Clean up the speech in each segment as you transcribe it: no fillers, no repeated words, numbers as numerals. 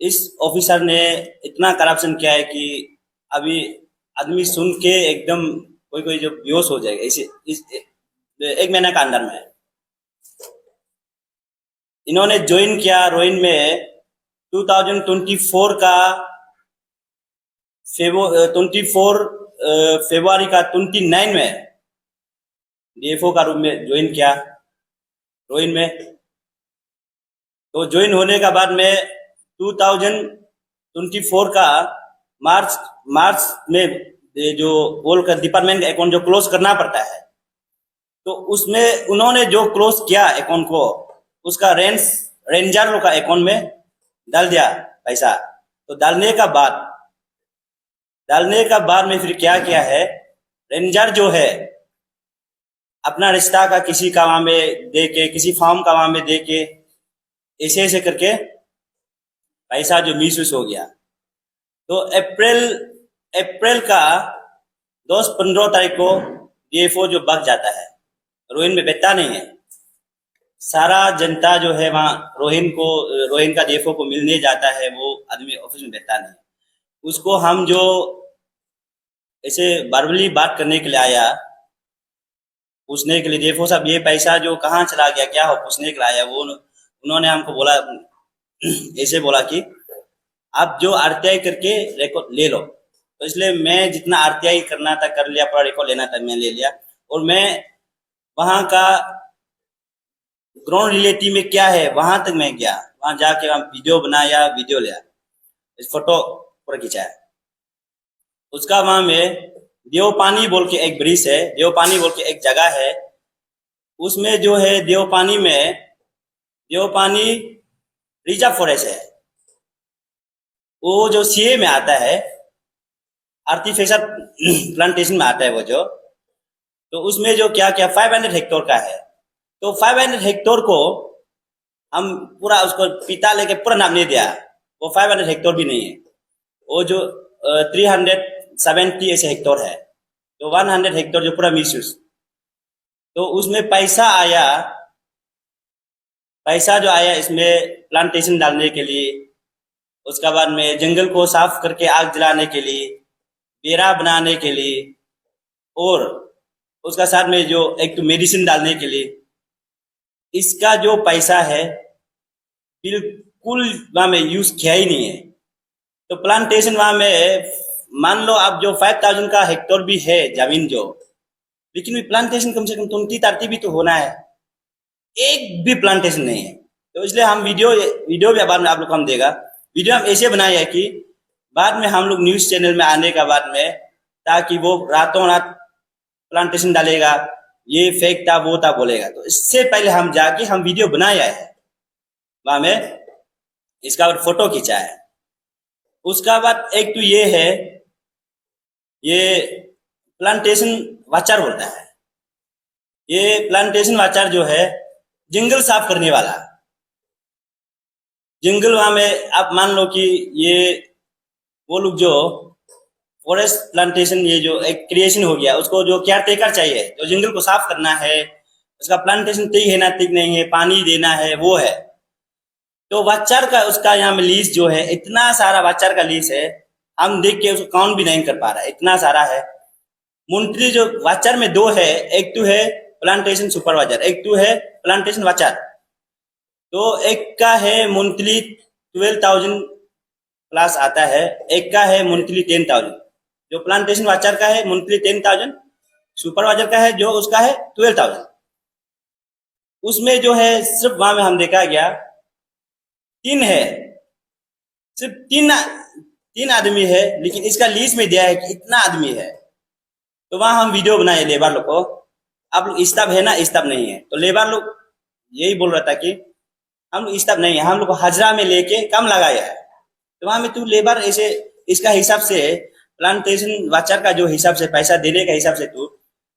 इस ऑफिसर ने इतना करप्शन किया है कि अभी आदमी सुन के एकदम कोई कोई जो बेहोश हो जाएगा इसे इस एक महीने का अंदर में। इन्होंने ज्वाइन किया रोइन में 2024 का 24 फरवरी का 29 में डीएफओ का रूम में ज्वाइन किया रोइन में। तो ज्वाइन होने का बाद में 2024 का मार्च मार्च में ये जो बोल कर डिपार्टमेंट का अकाउंट जो क्लोज करना पड़ता है, तो उसमें उन्होंने जो क्लोज किया अकाउंट को, उसका रेंजर लोग का अकाउंट में डाल दिया पैसा। तो डालने का बाद में फिर क्या किया है, रेंजर जो है अपना रिश्ता का किसी का वहां में दे के, किसी फॉर्म का वहां में दे के, ऐसे ऐसे करके पैसा जो मिस हो गया। तो अप्रैल अप्रैल का 10-15 तारीख को डीएफओ जो भाग जाता है, रोहिन में बैठता नहीं है। सारा जनता जो है वहाँ रोहिन का डीएफओ को मिलने जाता है, वो आदमी ऑफिस में बैठता नहीं। उसको हम जो ऐसे वर्बली बात करने के लिए आया, पूछने के लिए डीएफओ साहब ये पैसा जो कहाँ चला गया, क्या हो, पूछने के लिए आया। वो उन्होंने हमको बोला, ऐसे बोला कि आप जो आरटीआई करके रिकॉर्ड ले लो। तो इसलिए मैं जितना आरटीआई करना था कर लिया, पूरा रिकॉर्ड लेना था मैं ले लिया। और मैं वहाँ का ग्राउंड रियलिटी में क्या है वहां तक मैं गया, वहां जाके वहां वीडियो बनाया, वीडियो लिया, फोटो पूरा खिंचाया। उसका वहां में देवपानी बोल के एक ब्रिज है, देवपानी बोल के एक जगह है। उसमें जो है देवपानी रिजर्व फॉरेस्ट है। वो जो सीए में आता है, आर्टिफिशियल प्लांटेशन में आता है वो जो। तो उसमें जो क्या क्या 500 हेक्टेयर का है। तो 500 हेक्टेयर को हम पूरा उसको पिता लेके पूरा नाम नहीं दिया, वो 500 हेक्टेयर भी नहीं है। वो जो 370 ऐसे हेक्टेयर है, तो 100 हेक्टेयर जो पूरा मिस यूज। तो उसमें पैसा जो आया इसमें प्लांटेशन डालने के लिए, उसका बाद में जंगल को साफ करके आग जलाने के लिए, बेरा बनाने के लिए, और उसका साथ में जो एक तो मेडिसिन डालने के लिए, इसका जो पैसा है बिल्कुल वहां में यूज किया ही नहीं है। तो प्लांटेशन वहां में मान लो आप जो 5000 का हेक्टेयर भी है जमीन जो, लेकिन प्लांटेशन कम से कम 20-30 भी तो होना है, एक भी प्लांटेशन नहीं है। तो इसलिए हम वीडियो भी बाद में आप लोग को हम देगा। वीडियो हम ऐसे बनाए है कि बाद में हम लोग न्यूज चैनल में आने का बाद में, ताकि वो रातों रात प्लांटेशन डालेगा, ये फेक था वो था बोलेगा। तो इससे पहले हम जाके हम वीडियो बनाया है वहां में, इसका बाद फोटो खींचा है। उसका बाद एक तो ये है, ये प्लांटेशन वाचर बोलता है। ये प्लांटेशन वाचर जो है जंगल साफ करने वाला। जंगल वहां में आप मान लो कि ये वो लोग जो फॉरेस्ट प्लांटेशन, ये जो एक क्रिएशन हो गया, उसको जो केयर टेकर चाहिए, जो जंगल को साफ करना है, उसका प्लांटेशन ठीक है ना ठीक नहीं है, पानी देना है, वो है। तो वाचर का उसका यहाँ में लीज जो है, इतना सारा वाचर का लीज है, हम देख के उसको काउंट भी नहीं कर पा रहा है, इतना सारा है। मंथली जो वाचर में दो है, एक तो है प्लांटेशन सुपरवाइजर, एक तो है प्लांटेशन वाचर। तो एक का है मंथली 12,000 प्लस आता है, एक का है मंथली 10,000। जो प्लांटेशन वाचर का है मंथली 10,000, सुपरवाइजर का है जो उसका है 12,000। उसमें जो है सिर्फ वहां में हम देखा गया 3 है, सिर्फ तीन आदमी है, लेकिन इसका लीज में दिया है कि इतना आदमी है। तो वहां हम वीडियो बनाए लेबर लोग को, आप लोग स्टाफ है ना, स्टाफ नहीं है। तो लेबर लोग यही बोल रहा था कि हम लोग स्टाफ नहीं है, हम लोग हाजरा में लेके कम लगाया है। तो वहां में तू लेबर ऐसे इसका हिसाब से, प्लांटेशन वाचर का जो हिसाब से पैसा देने का हिसाब से तू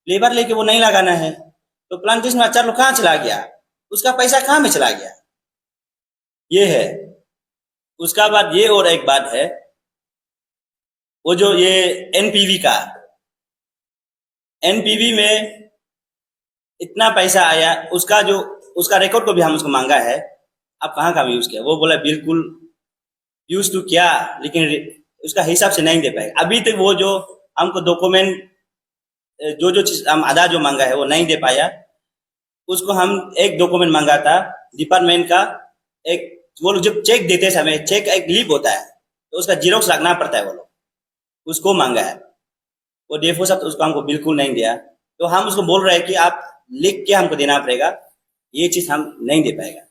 लेबर लेके वो नहीं लगाना है। तो प्लांटेशन वाचर लोग कहाँ चला गया, उसका पैसा कहाँ में चला गया, ये है। उसका बाद ये और एक बात है, वो जो ये एनपीवी में इतना पैसा आया, उसका रिकॉर्ड को भी हम उसको मांगा है, आप कहाँ का यूज किया। वो बोला बिल्कुल यूज टू किया, लेकिन उसका हिसाब से नहीं दे पाएगा। अभी तक वो जो हमको डॉक्यूमेंट जो जो चीज हम आधा जो मांगा है वो नहीं दे पाया। उसको हम एक डॉक्यूमेंट मांगा था डिपार्टमेंट का, एक वो लोग जब चेक देते समय चेक एक लीप होता है तो उसका जीरोक्स रखना पड़ता है, वो लोग उसको मांगा है। वो डीएफओ साहब उसको हमको बिल्कुल नहीं दिया। तो हम उसको बोल रहे हैं कि आप लिख के हमको देना पड़ेगा, ये चीज हम नहीं दे पाएगा।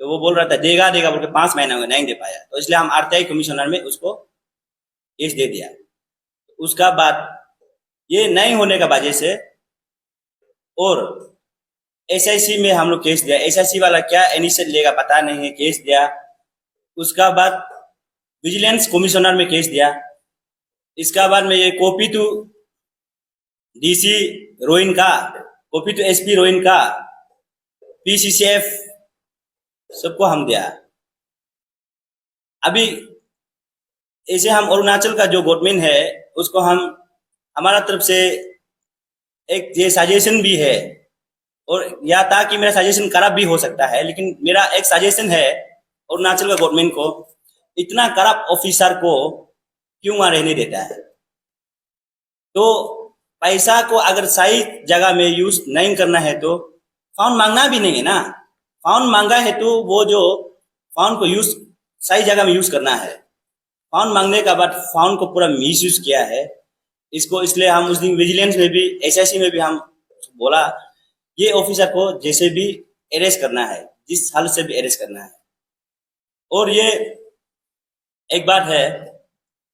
तो वो बोल रहा था देगा देगा बोल के 5 महीना हो गया नहीं दे पाया। तो इसलिए हम आरटीआई कमिश्नर में उसको केस दे दिया। उसका बाद ये नहीं होने का वजह से और एसआईसी में हम लोग केस दिया। एसआईसी वाला क्या इनिशिएट लेगा पता नहीं है, केस दिया। उसका बाद विजिलेंस कमिश्नर में केस दिया। इसका बाद में ये कॉपी टू डीसी रोइन का, कॉपी टू एसपी रोइन का, पीसीसीएफ सबको हम दिया। अभी ऐसे हम अरुणाचल का जो गवर्नमेंट है उसको हम हमारा तरफ से एक ये सजेशन भी है, और या था कि मेरा सजेशन खराब भी हो सकता है, लेकिन मेरा एक सजेशन है अरुणाचल का गवर्नमेंट को, इतना करप्ट ऑफिसर को क्यों वहां रहने देता है। तो पैसा को अगर सही जगह में यूज नहीं करना है तो फाउंड मांगना भी नहीं है ना। फाउंड मांगा है तो वो जो फाउंड को यूज सही जगह में यूज करना है। फाउंड मांगने का बाद फाउंड को पूरा मिस यूज किया है इसको। इसलिए हम उस दिन विजिलेंस में भी एसआईसी में भी हम बोला ये ऑफिसर को जैसे भी अरेस्ट करना है, जिस हाल से भी अरेस्ट करना है। और ये एक बात है,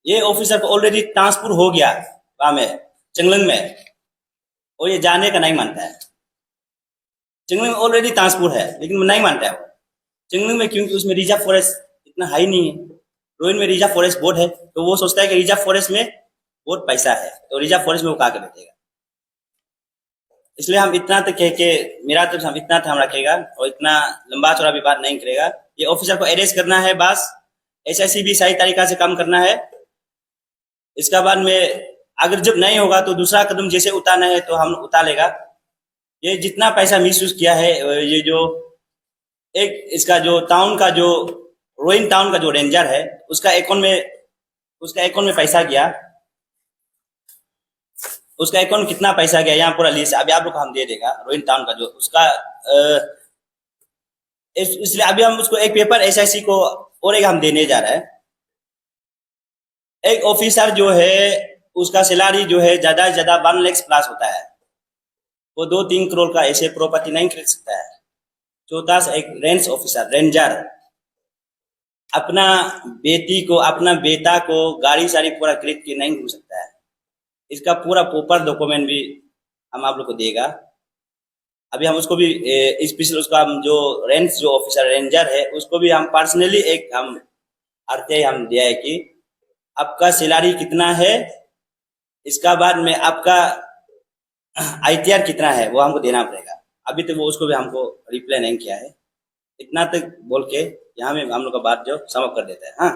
ये ऑफिसर को ऑलरेडी ट्रांसफर हो गया वहां में चंगलंग में, और ये जाने का नहीं मानता है। चंगलंग में ऑलरेडी ट्रांसफर है लेकिन नहीं मानता है वो चंगलंग में, क्योंकि उसमें रिजर्व फॉरेस्ट इतना हाई नहीं है। रोइन में रिजर्व फॉरेस्ट बोर्ड है, तो वो सोचता है कि रिजर्व फॉरेस्ट में बहुत पैसा है, तो रिजर्व फॉरेस्ट में वो कहा के बैठेगा। इसलिए हम इतना तक कह के मेरा तरफ हम इतना ध्यान रखेगा और इतना लंबा चौड़ा भी बात नहीं करेगा। ये ऑफिसर को अरेस्ट करना है बस, एसआईसी भी सही तरीका से काम करना है। इसका बाद में अगर जब नहीं होगा तो दूसरा कदम जैसे उठाना है तो हम उठा लेगा। ये जितना पैसा मिसयूज किया है, ये जो एक इसका जो टाउन का जो रोइन टाउन का जो रेंजर है उसका अकाउंट में पैसा गया, उसका अकाउंट कितना पैसा गया यहाँ पूरा लिस्ट अभी आप लोग को हम दे देगा। रोइन टाउन का जो उसका इसलिए अभी हम उसको एक पेपर एसआईसी को और एक हम देने जा रहे हैं। एक ऑफिसर जो है उसका सैलरी जो है ज्यादा से ज्यादा 1 लाख प्लस होता है, वो 2-3 करोड़ का ऐसे प्रॉपर्टी नहीं खरीद सकता है। चौथा एक रेंज ऑफिसर रेंजर अपना बेटी को अपना बेटा को गाड़ी सारी पूरा खरीद के नहीं घूम सकता है। इसका पूरा प्रॉपर डॉक्यूमेंट भी हम आप लोग को देगा। अभी हम उसको भी स्पेशल उसका हम जो रेंज जो ऑफिसर रेंजर है उसको भी हम पर्सनली एक हम आरटीआई हम दिया है कि आपका सैलरी कितना है, इसका बाद में आपका आईटीआर कितना है वो हमको देना पड़ेगा। अभी तक वो उसको भी हमको रिप्लाई नहीं किया है। इतना तक बोल के यहाँ में हम लोग का बात जो समाप्त कर देता है। हाँ।